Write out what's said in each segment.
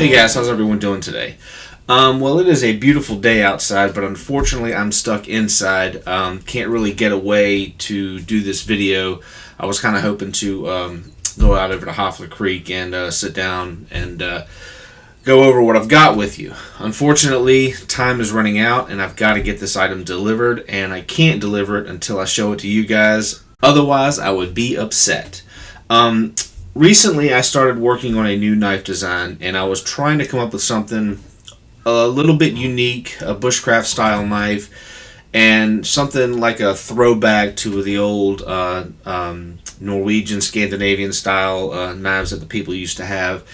Hey guys, how's everyone doing today? Well, it is a beautiful day outside, but unfortunately I'm stuck inside. Can't really get away to do this video. I was kind of hoping to go out over to Hoffler Creek and sit down and go over what I've got with you. Unfortunately, time is running out and I've got to get this item delivered, and I can't deliver it until I show it to you guys. Otherwise, I would be upset. Recently, I started working on a new knife design, and I was trying to come up with something a little bit unique, a Bushcraft style knife, and something like a throwback to the old Norwegian, Scandinavian style knives that the people used to have.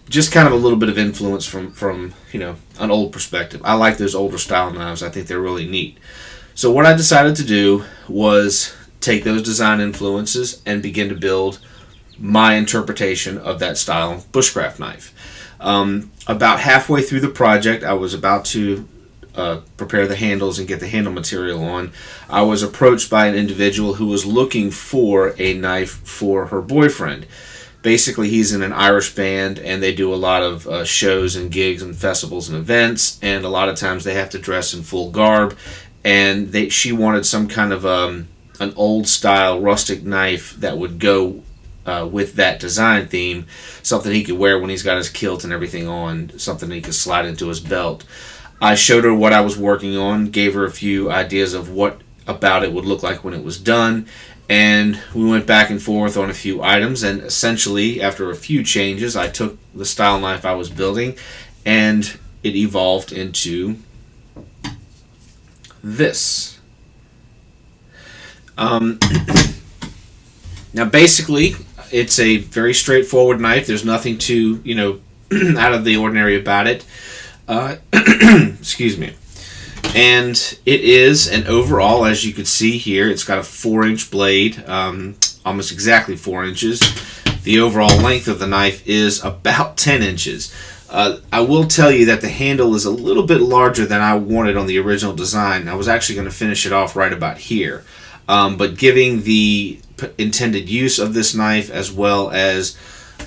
Just kind of a little bit of influence from an old perspective. I like those older style knives. I think they're really neat. So what I decided to do was take those design influences and begin to build my interpretation of that style Bushcraft knife. About halfway through the project, I was about to prepare the handles and get the handle material on. I was approached by an individual who was looking for a knife for her boyfriend. Basically, he's in an Irish band, and they do a lot of shows and gigs and festivals and events, and a lot of times they have to dress in full garb, and she wanted some kind of an old style rustic knife that would go with that design theme, something he could wear when he's got his kilt and everything on, something he could slide into his belt. I showed her what I was working on, gave her a few ideas of what about it would look like when it was done, and we went back and forth on a few items, and essentially after a few changes I took the style knife I was building and it evolved into this. Now basically it's a very straightforward knife. There's nothing too, out of the ordinary about it. Excuse me. And it is an overall, as you can see here, it's got a 4-inch blade, almost exactly 4 inches. The overall length of the knife is about 10 inches. I will tell you that the handle is a little bit larger than I wanted on the original design. I was actually going to finish it off right about here. But giving the intended use of this knife, as well as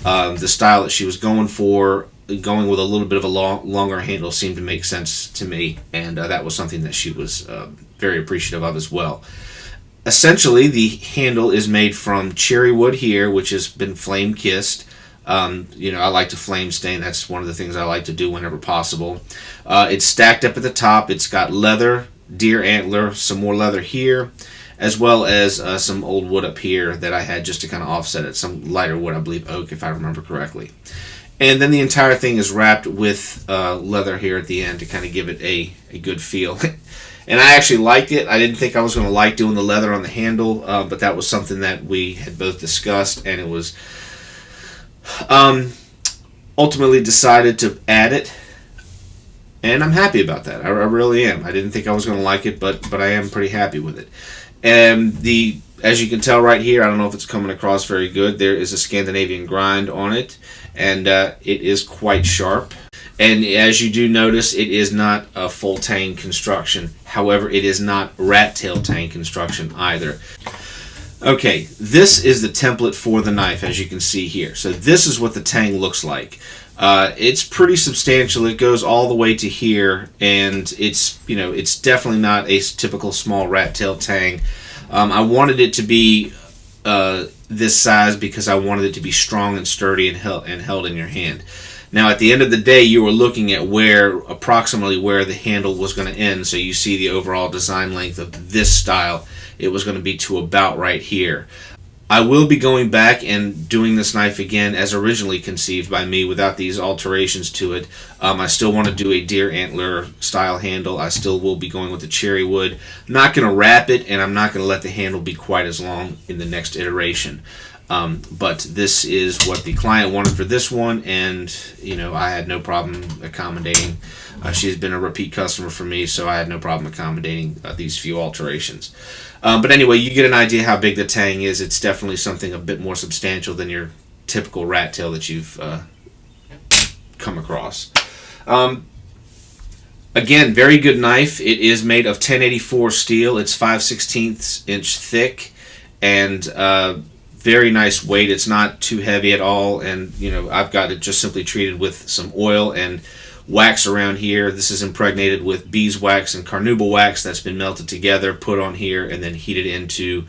the style that she was going for, going with a little bit of a longer handle seemed to make sense to me, and that was something that she was very appreciative of as well. Essentially, the handle is made from cherry wood here, which has been flame kissed. I like to flame stain. That's one of the things I like to do whenever possible. It's stacked up at the top. It's got leather, deer antler, some more leather here, as well as some old wood up here that I had just to kind of offset it. Some lighter wood, I believe oak, if I remember correctly. And then the entire thing is wrapped with leather here at the end to kind of give it a good feel. And I actually liked it. I didn't think I was going to like doing the leather on the handle, but that was something that we had both discussed, and it was ultimately decided to add it. And I'm happy about that. I really am. I didn't think I was going to like it, but I am pretty happy with it. And as you can tell right here, I don't know if it's coming across very good, there is a Scandinavian grind on it, and it is quite sharp. And as you do notice, it is not a full tang construction. However, it is not rat tail tang construction either. Okay, this is the template for the knife, as you can see here. So this is what the tang looks like. It's pretty substantial. It goes all the way to here, and it's definitely not a typical small rat tail tang. I wanted it to be this size because I wanted it to be strong and sturdy and held in your hand. Now, at the end of the day, you were looking at approximately where the handle was going to end. So you see the overall design length of this style. It was going to be to about right here. I will be going back and doing this knife again as originally conceived by me without these alterations to it. I still want to do a deer antler style handle. I still will be going with the cherry wood. I'm not going to wrap it, and I'm not going to let the handle be quite as long in the next iteration. But this is what the client wanted for this one, and I had no problem accommodating. She's been a repeat customer for me, so I had no problem accommodating these few alterations. But anyway, you get an idea how big the tang is. It's definitely something a bit more substantial than your typical rat tail that you've come across. Again, very good knife. It is made of 1084 steel. It's 5/16 inch thick, and very nice weight. It's not too heavy at all, and you know, I've got it just simply treated with some oil and wax around here. This is impregnated with beeswax and carnauba wax that's been melted together, put on here, and then heated into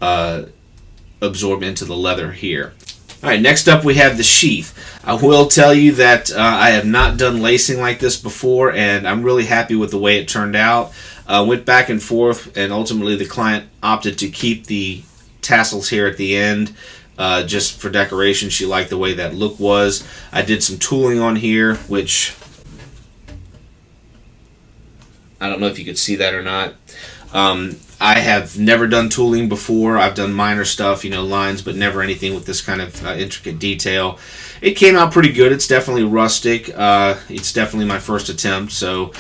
absorb into the leather here. All right, next up we have the sheath. I will tell you that I have not done lacing like this before, and I'm really happy with the way it turned out. Went back and forth, and ultimately the client opted to keep the tassels here at the end just for decoration. She liked the way that look was. I did some tooling on here, which I don't know if you could see that or not. I have never done tooling before. I've done minor stuff, you know, lines, but never anything with this kind of intricate detail. It came out pretty good. It's definitely rustic. It's definitely my first attempt, so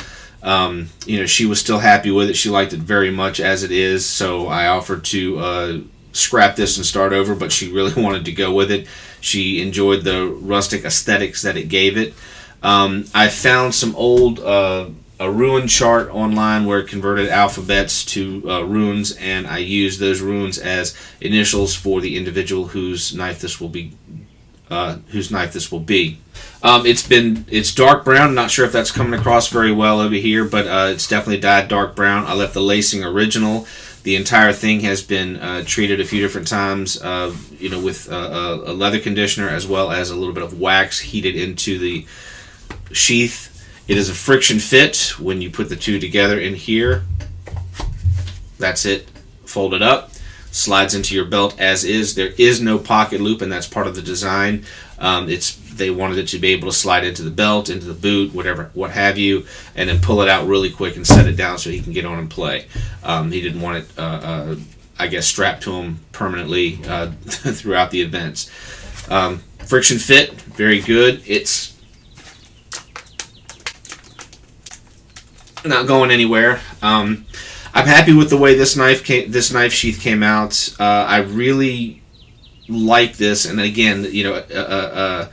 you know, she was still happy with it. She liked it very much as it is, so I offered to scrap this and start over, but she really wanted to go with it. She enjoyed the rustic aesthetics that it gave it. I found some old a rune chart online where it converted alphabets to runes, and I used those runes as initials for the individual whose knife this will be. It's dark brown. Not sure if that's coming across very well over here, but it's definitely dyed dark brown. I left the lacing original. The entire thing has been treated a few different times, you know, with a leather conditioner as well as a little bit of wax heated into the sheath. It is a friction fit when you put the two together in here. That's it, folded up, slides into your belt as is. There is no pocket loop, and that's part of the design. They wanted it to be able to slide into the belt, into the boot, whatever, what have you, and then pull it out really quick and set it down so he can get on and play. He didn't want it, I guess, strapped to him permanently throughout the events. Friction fit, very good. It's not going anywhere. I'm happy with the way this knife sheath came out. I really like this, and again, you know,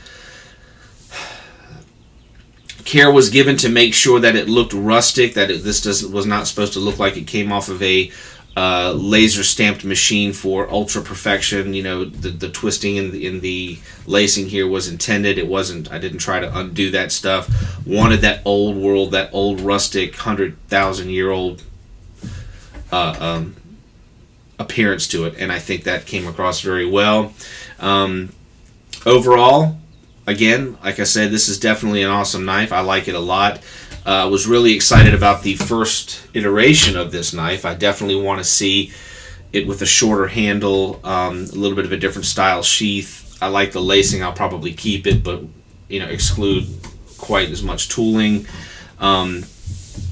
care was given to make sure that it looked rustic. That this was not supposed to look like it came off of a laser stamped machine for ultra perfection. You know, the twisting in the lacing here was intended. It wasn't. I didn't try to undo that stuff. Wanted that old world, that old rustic 100,000-year-old appearance to it, and I think that came across very well. Overall, again, like I said, this is definitely an awesome knife. I like it a lot. I was really excited about the first iteration of this knife. I definitely want to see it with a shorter handle, a little bit of a different style sheath. I like the lacing. I'll probably keep it, but you know, exclude quite as much tooling.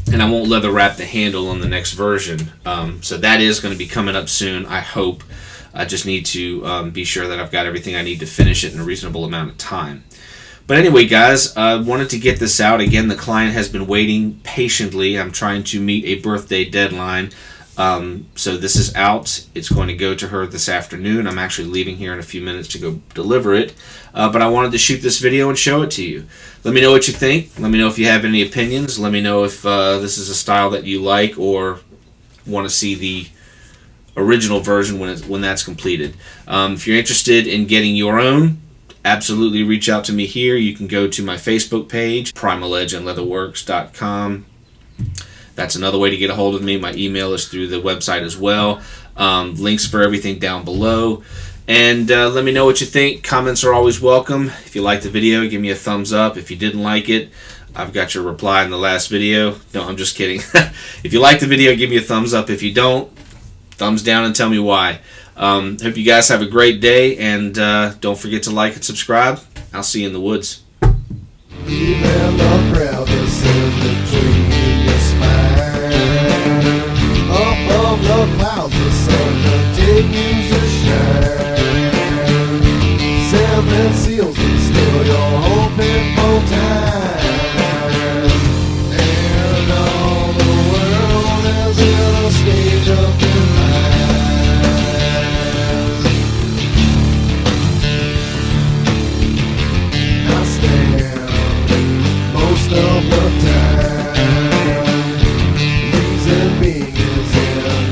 And I won't leather wrap the handle on the next version. So that is going to be coming up soon, I hope. I just need to be sure that I've got everything I need to finish it in a reasonable amount of time. But anyway, guys, I wanted to get this out. Again, the client has been waiting patiently. I'm trying to meet a birthday deadline. So this is out. It's going to go to her this afternoon. I'm actually leaving here in a few minutes to go deliver it. But I wanted to shoot this video and show it to you. Let me know what you think. Let me know if you have any opinions. Let me know if this is a style that you like or want to see the original version when that's completed. If you're interested in getting your own, absolutely reach out to me here. You can go to my Facebook page, primaledgeandleatherworks.com. That's another way to get a hold of me. My email is through the website as well. Links for everything down below. And let me know what you think. Comments are always welcome. If you liked the video, give me a thumbs up. If you didn't like it, I've got your reply in the last video. No, I'm just kidding. If you like the video, give me a thumbs up. If you don't, thumbs down and tell me why. Hope you guys have a great day, and don't forget to like and subscribe. I'll see you in the woods. Even the crowd that says the tree in your spine. Up of the clouds, the sun will take you